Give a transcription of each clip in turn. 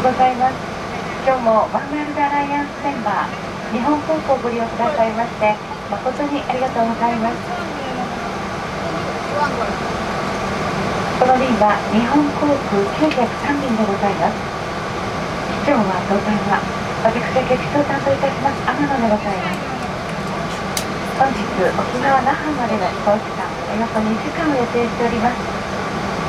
ございます。今日もワンワールドアライアンスメンバー、日本航空をご利用くださいまして誠にありがとうございます。この便は日本航空903便でございます。今日は当番は私が客室を担当いたします天野でございます。本日沖縄那覇までの飛行時間およそ2時間を予定しております。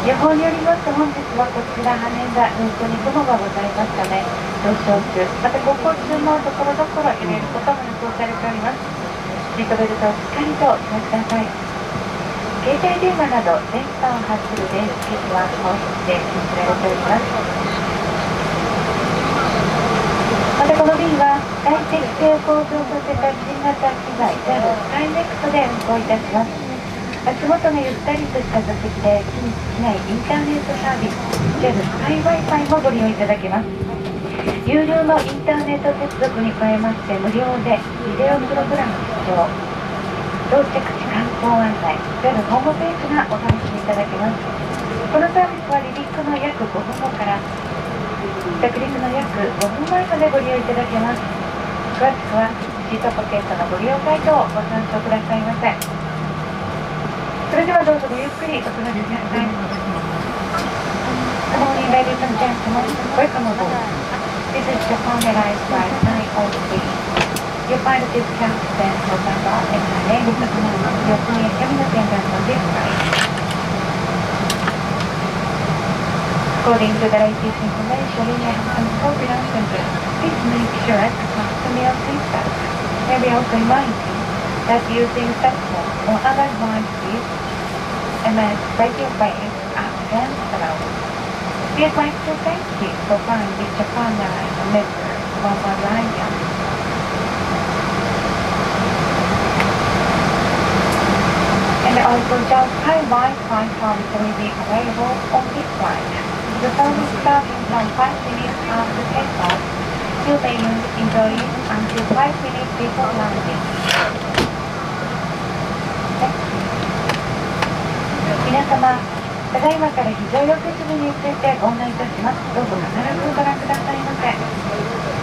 予報によりますと本日はこちら羽田運航に雲がございますため上昇中、また航行中もところどころ揺れることも予想されております。シートベルトをしっかりとお締めください。携帯電話など電波を発する電子機器は放出で禁じられております。またこの便は外敵性を向上させた新型機材JALスカイネクストで運航いたします。足元のゆったりとした座席で機内インターネットサービス JAL スカイ Wi-Fi もご利用いただけます。有料のインターネット接続に加えまして無料でビデオプログラム視聴、到着時観光案内 JAL ホームページがお楽しみいただけます。このサービスは離陸の約5分後から着陸の約5分前までご利用いただけます。詳しくはシートポケットのご利用ガイドをご参照くださいませ。それではどうぞごゆっくりお座りください。Good morning, ladies and gentlemen. Welcome aboard. This is Japan Airlines Flight 903. Your pilot is Captain November and my name is Akuma. Your flight cabin attendant on this flight. According to the latest information, we may have some turbulence and please make sure to fasten your seatbelt. May we also remind you that using cell phone or other devices emits radio waves at against the road. We'd like to thank you for flying with Japan Airlines member Worldwide Alliance. And also just high Wi-Fi service will be available on this flight. The service starting from 5 minutes after takeoff will be used in Berlin until 5 minutes before landing.皆様、ただいまから非常用設備についてご案内いたします。どうぞ必ずご覧くださいませ。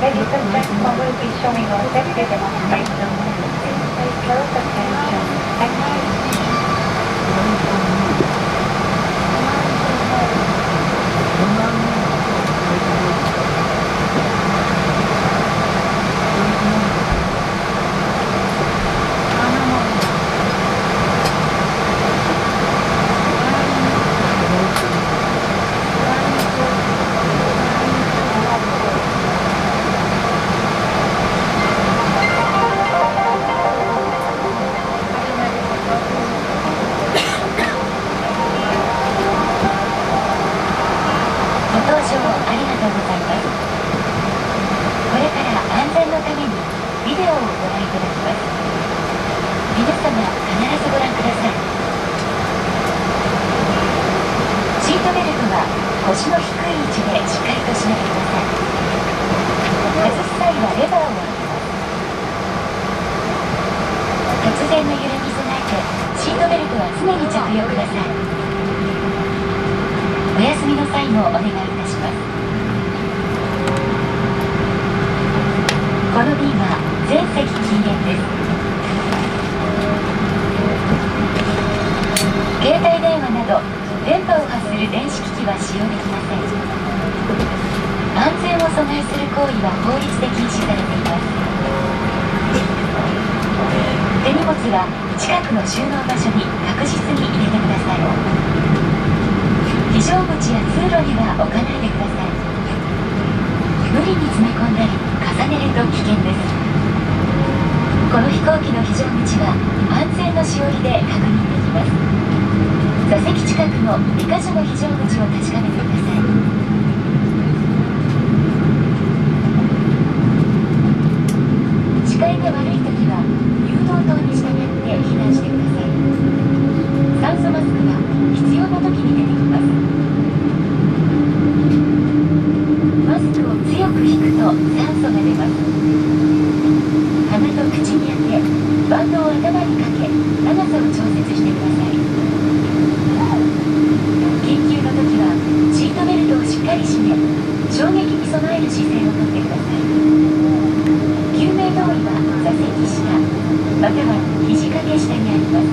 Ladies and gentlemen, we'll be showing our safety demonstration. Please pay close attention. Thank you. 腰の低い位置でしっかりと締めてください。外す際はレバーを上げます。突然の揺れに備えてシートベルトは常に着用ください。お休みの際もお願いいたします。この便は全席禁煙です。携帯電話など電波を発する電子機器は使用できません。安全を阻害する行為は法律で禁止されています。手荷物は近くの収納場所に確実に入れてください。非常口や通路には置かないでください。無理に詰め込んだり重ねると危険です。この飛行機の非常口は安全のしおりで確認できます。座席近くの2カ所の非常口を確かめてください。視界が悪いときは誘導灯に従って避難してください。酸素マスクは必要なときに出てきます。マスクを強く引くと酸素が出ます。鼻と口に当てバンドを頭にかけ長さを調節してください。緊急の時はシートベルト衝撃に備える姿勢をとってください。救命胴衣は座席下または肘掛け下にあります。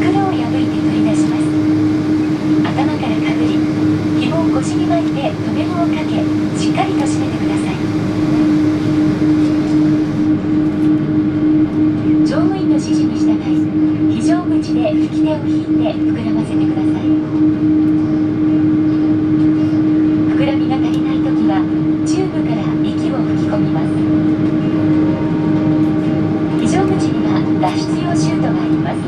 袋を破いて取り出します。頭からかぶり、紐を腰に巻いて留め具をかけ、しっかりと締めてください。乗務員の指示に従い、非常口で吹き手を引いて膨らませてください。膨らみが足りないときはチューブから息を吹き込みます。非常口には脱出用シュートがあります。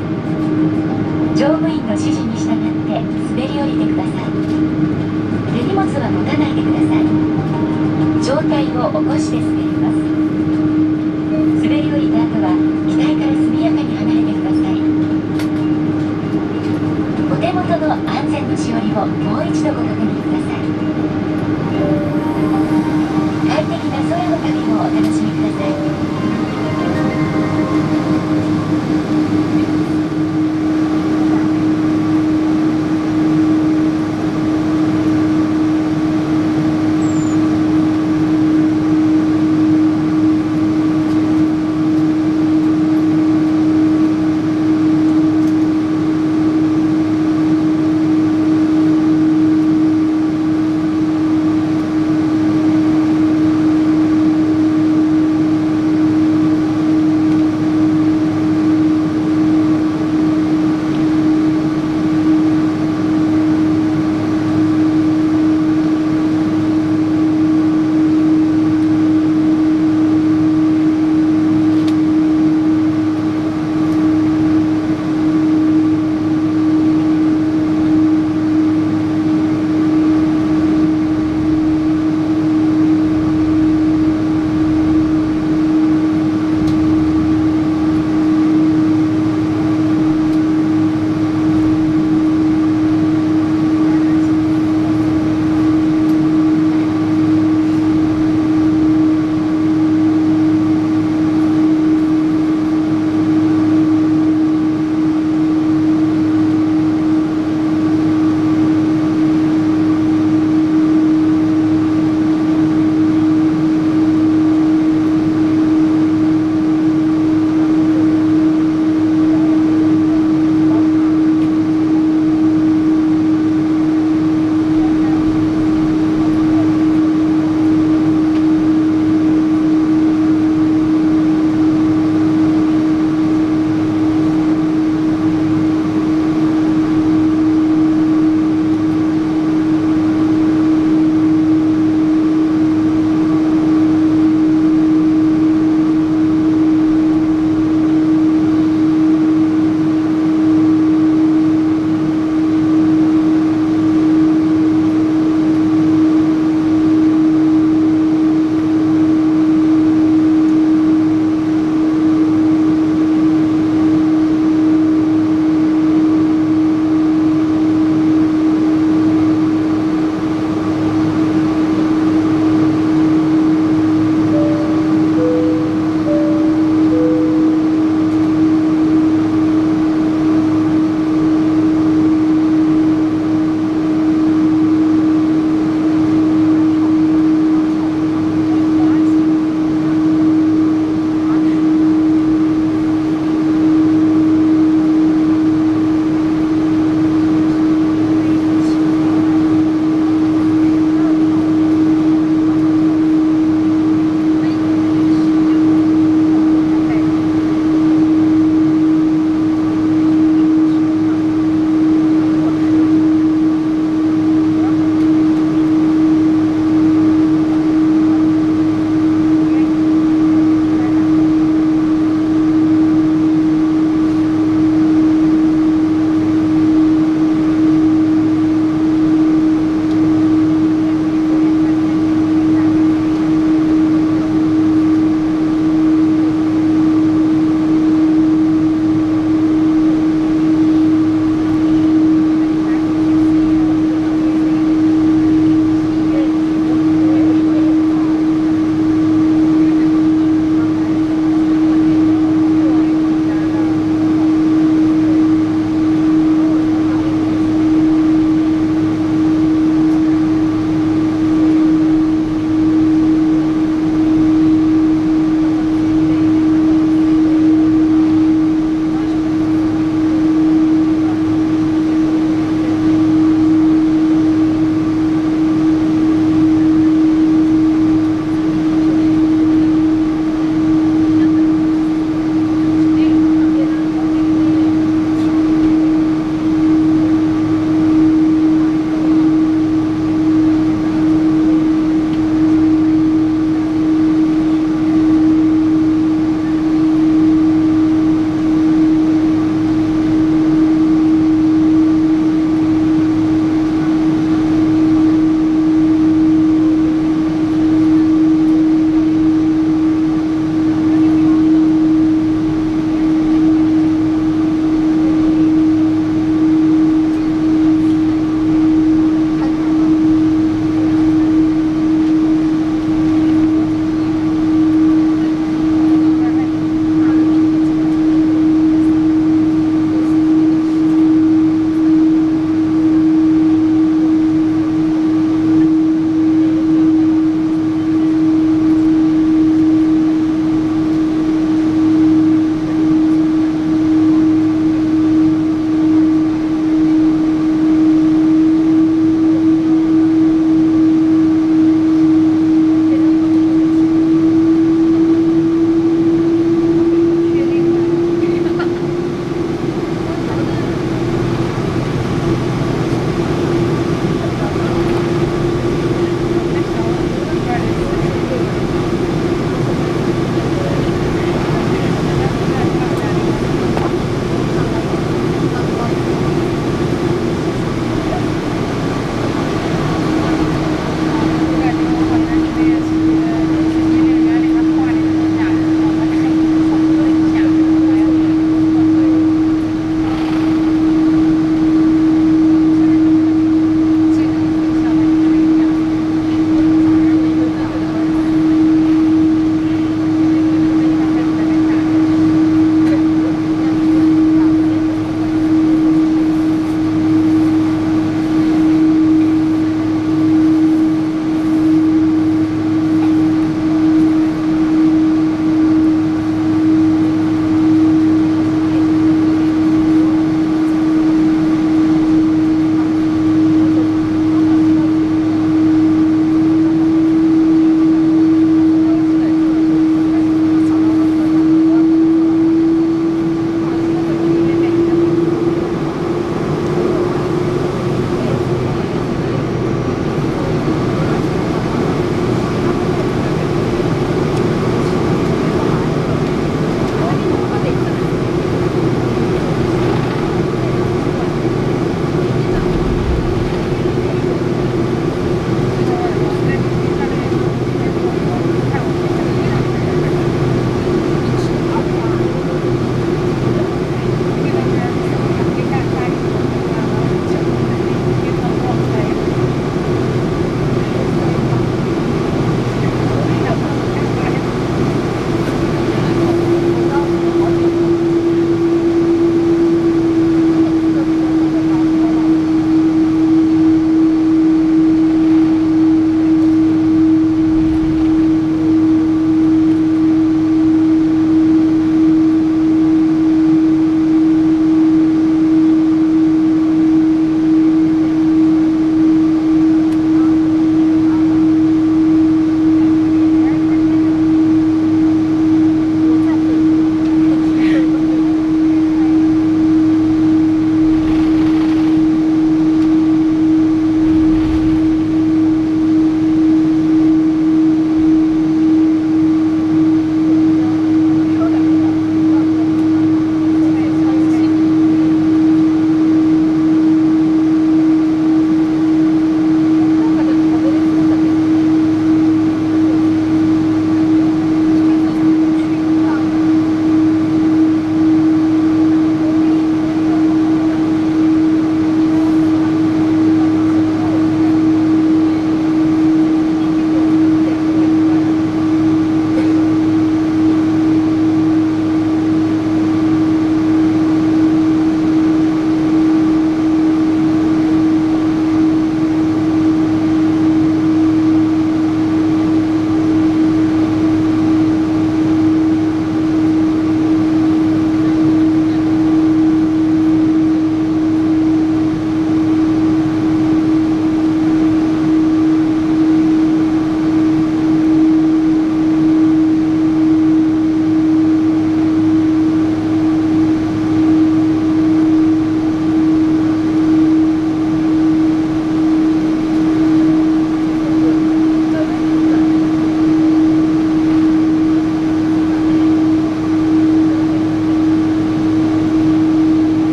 乗務員の指示に従って滑り降りてください。手荷物は持たないでください。上体を起こして滑ります。滑り降りた後は機体から速やかに離れてください。お手元の安全のしおりをもう一度ご確認ください。快適な空の旅をお楽しみください。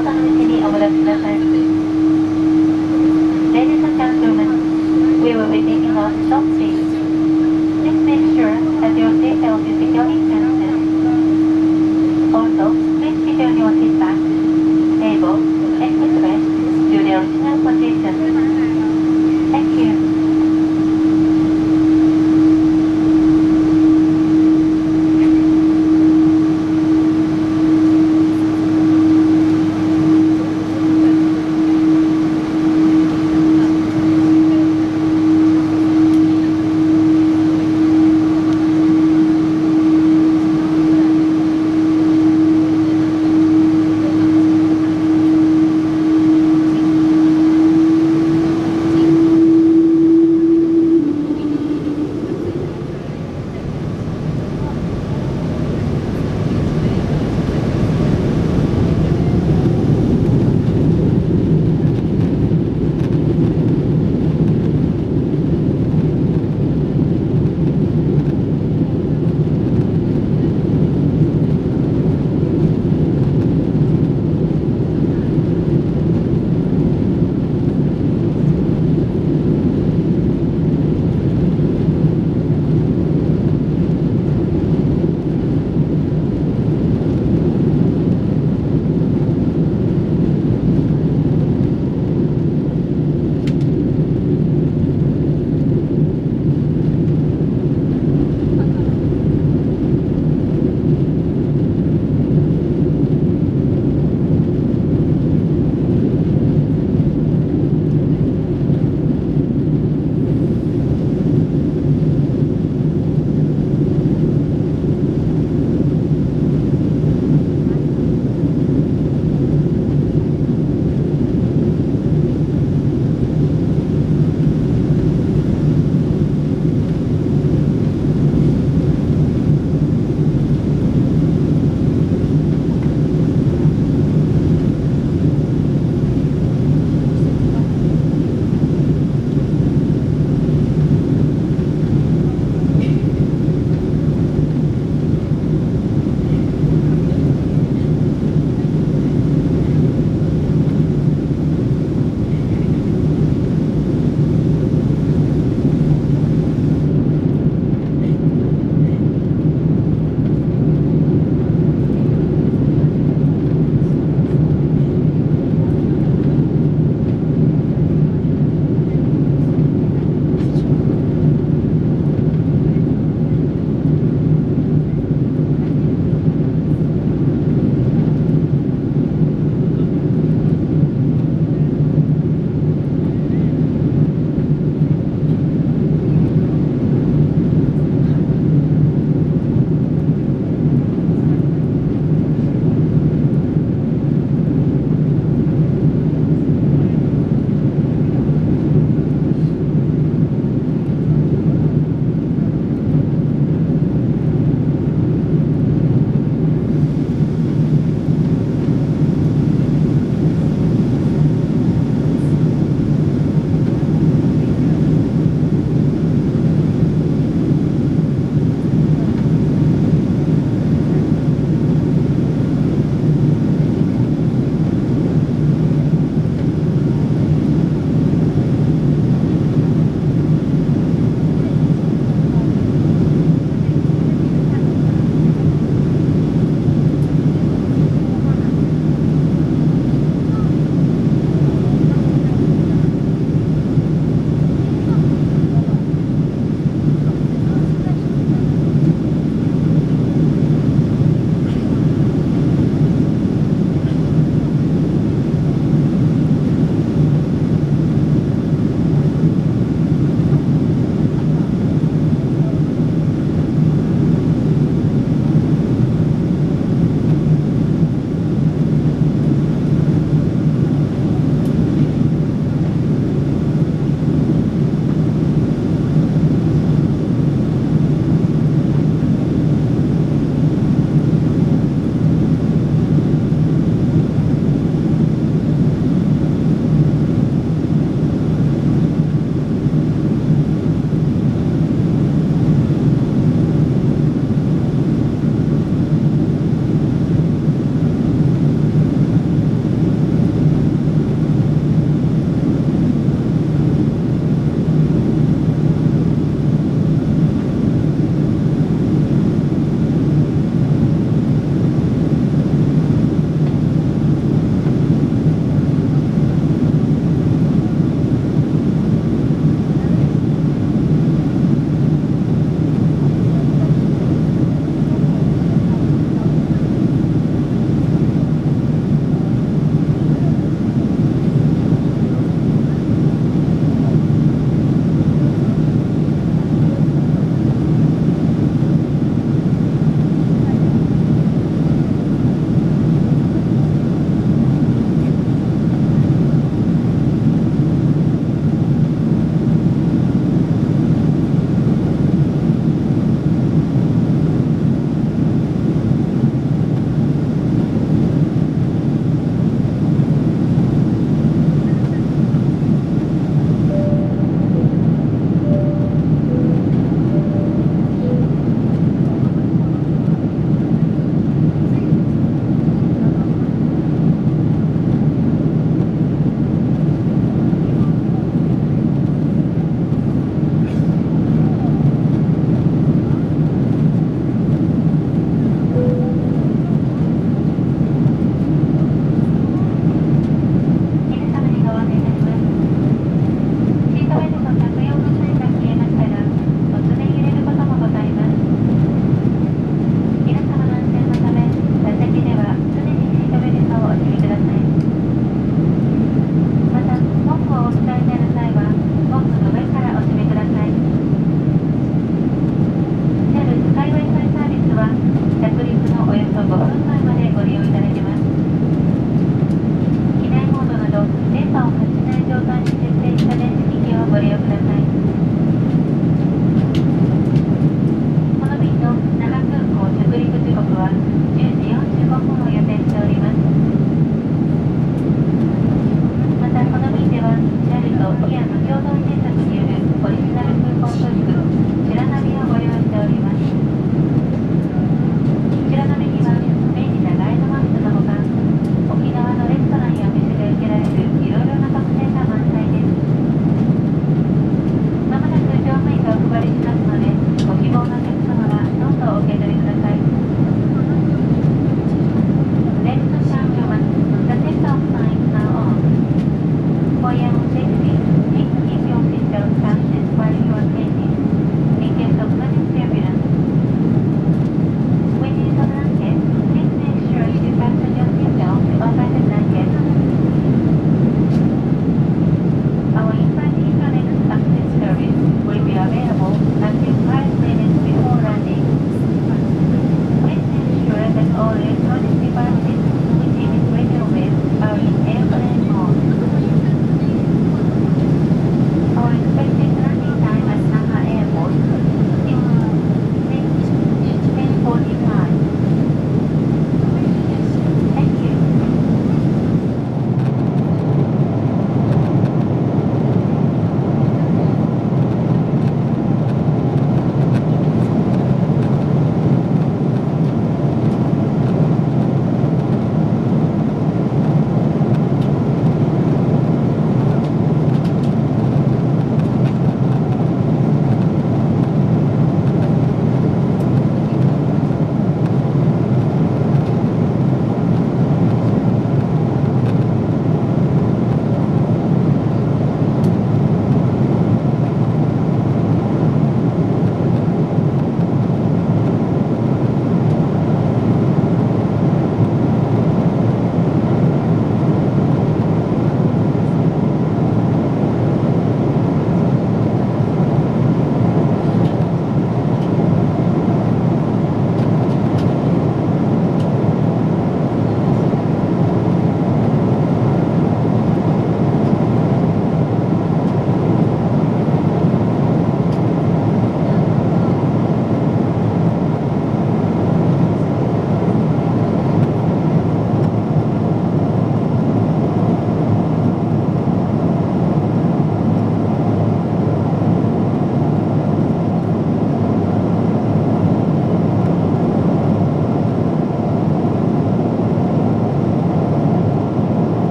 お楽しみお戻しください。Ladies and gentlemen, we will be taking off stop please. Please make sure that your seatbelt is securely fastened. Also, please secure your seat back, table, and footrest to their original position. Thank you.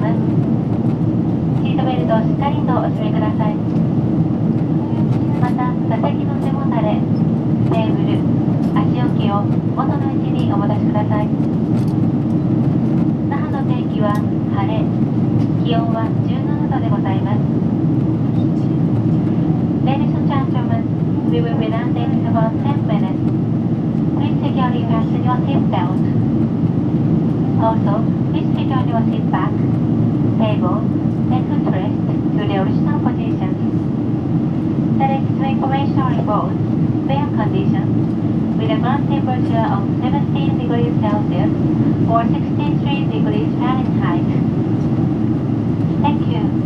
ます。シートベルトをしっかりとお締めください。また、座席の背もたれ、テーブル、足置きを元の位置にお戻しください。那覇の天気は晴れ、気温は17度でございます。Ladies and gentlemen, we will be landing in about 10 minutes. Please securely fasten your seatbelt. Also, please secure your seat back, table, and footrest to the original positions. That is to information report, fair conditions, with a ground temperature of 17 degrees Celsius or 63 degrees Fahrenheit. Thank you.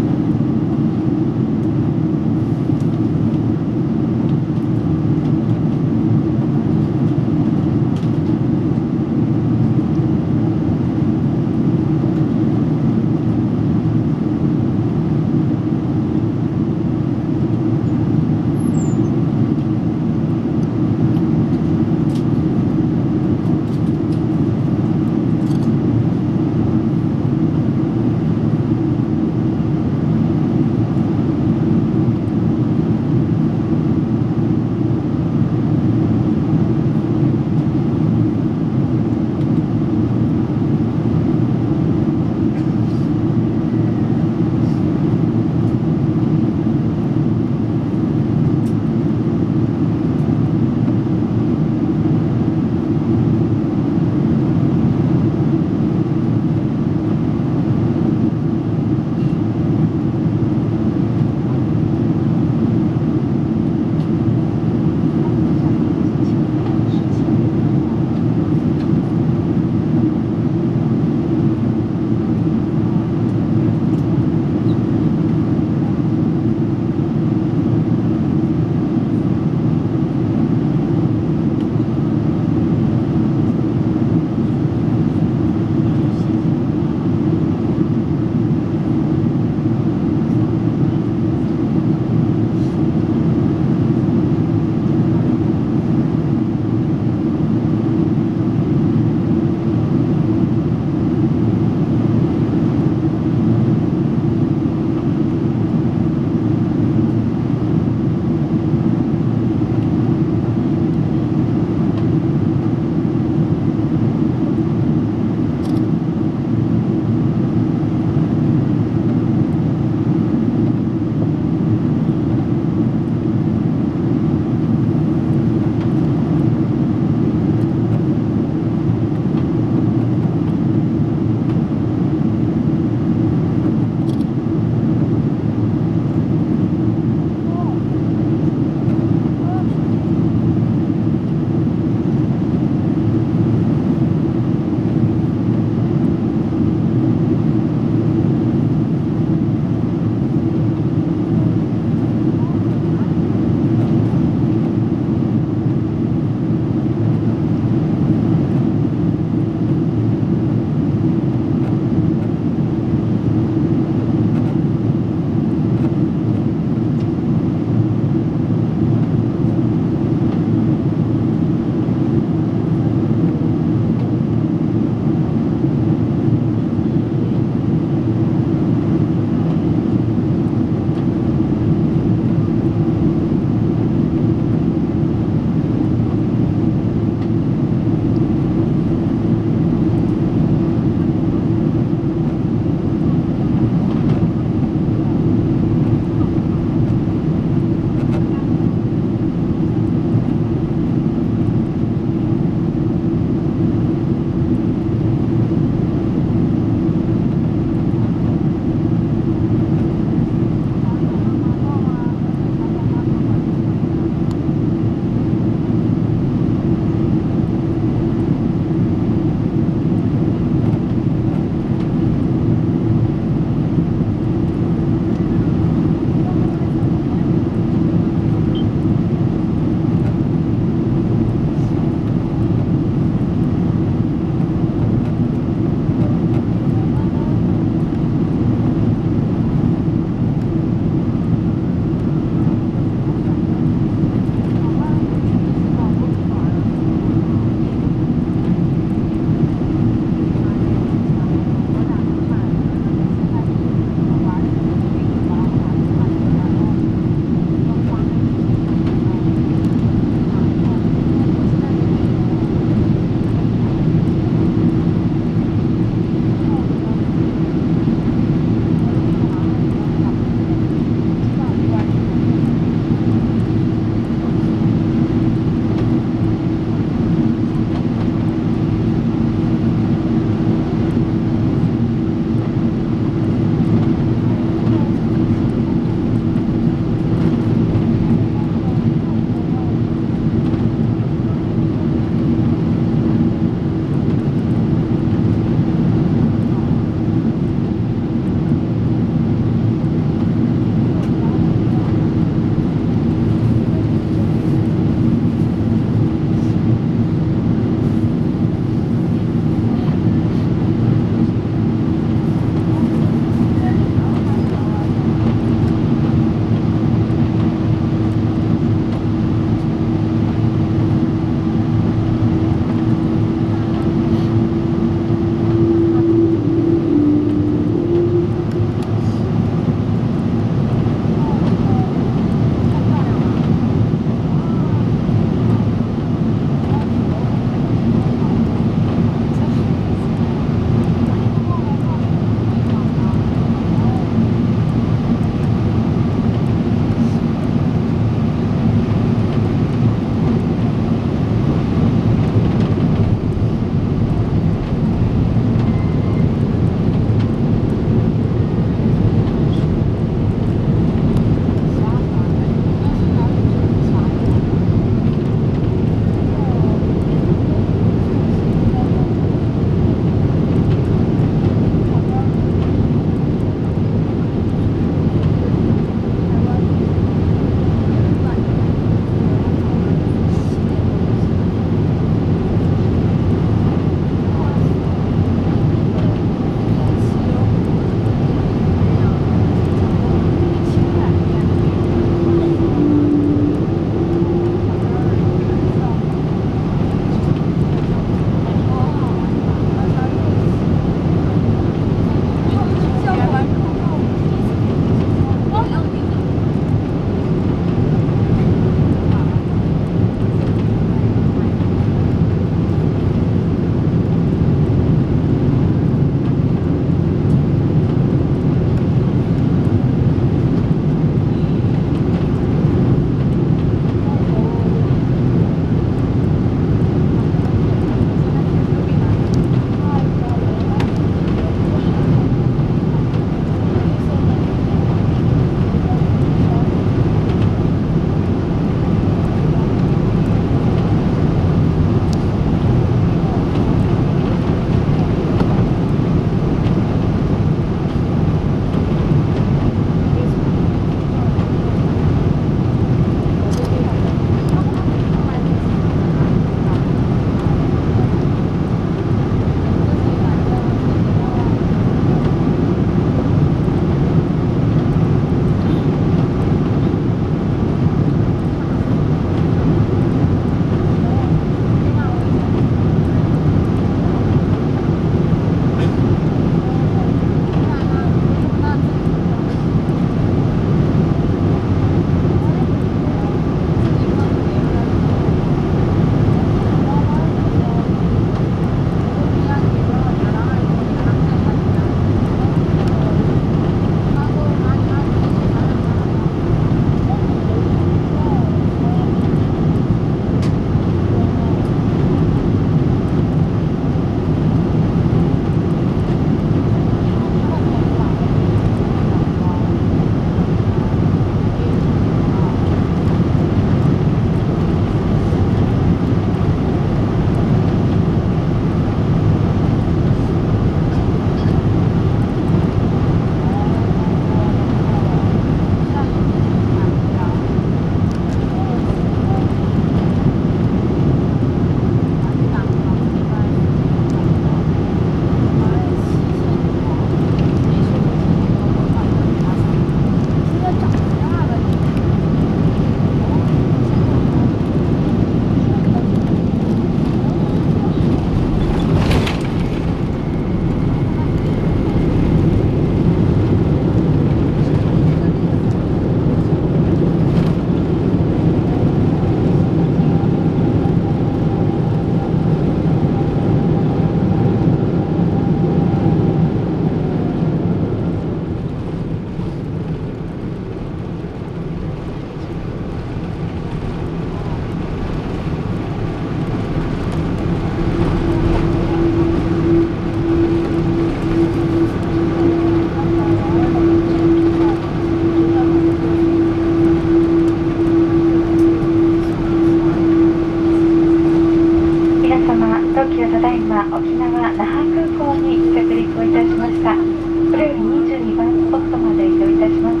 沖縄那覇空港に着陸をいたしました。これより22番スポットまで移動いたします。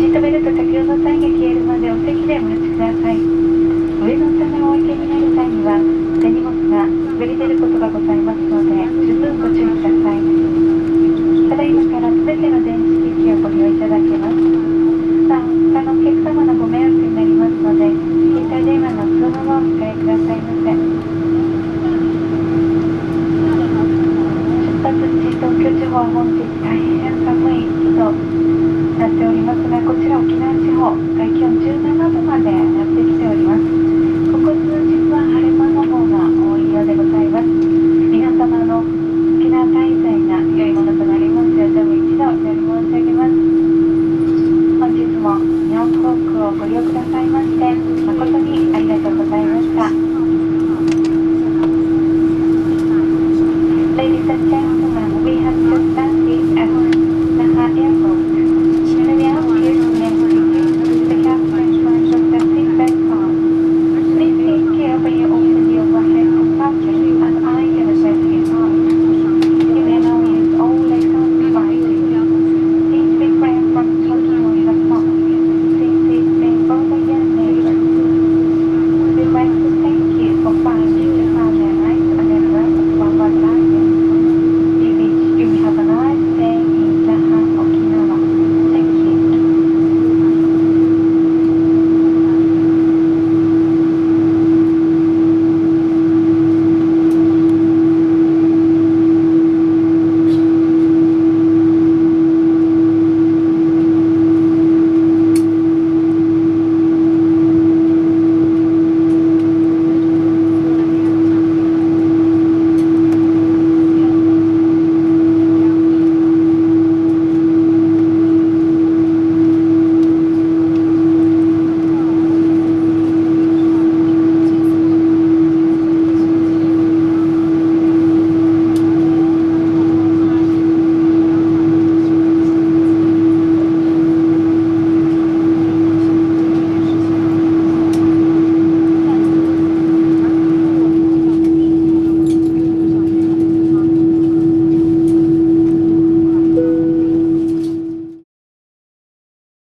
シートベルト着用の際が消えるまでお席でお待ちください。上の棚をお受けになる際には手荷物が滑り出ることがございますので十分ご注意ください。ただいまからすべての電子機器をご利用いただけます。他のお客様のご迷惑になりますので携帯電話の通話をお控えくださいませ。出発地東京地方は本日大変寒い日となっておりますが、こちら沖縄地方外気温17度ま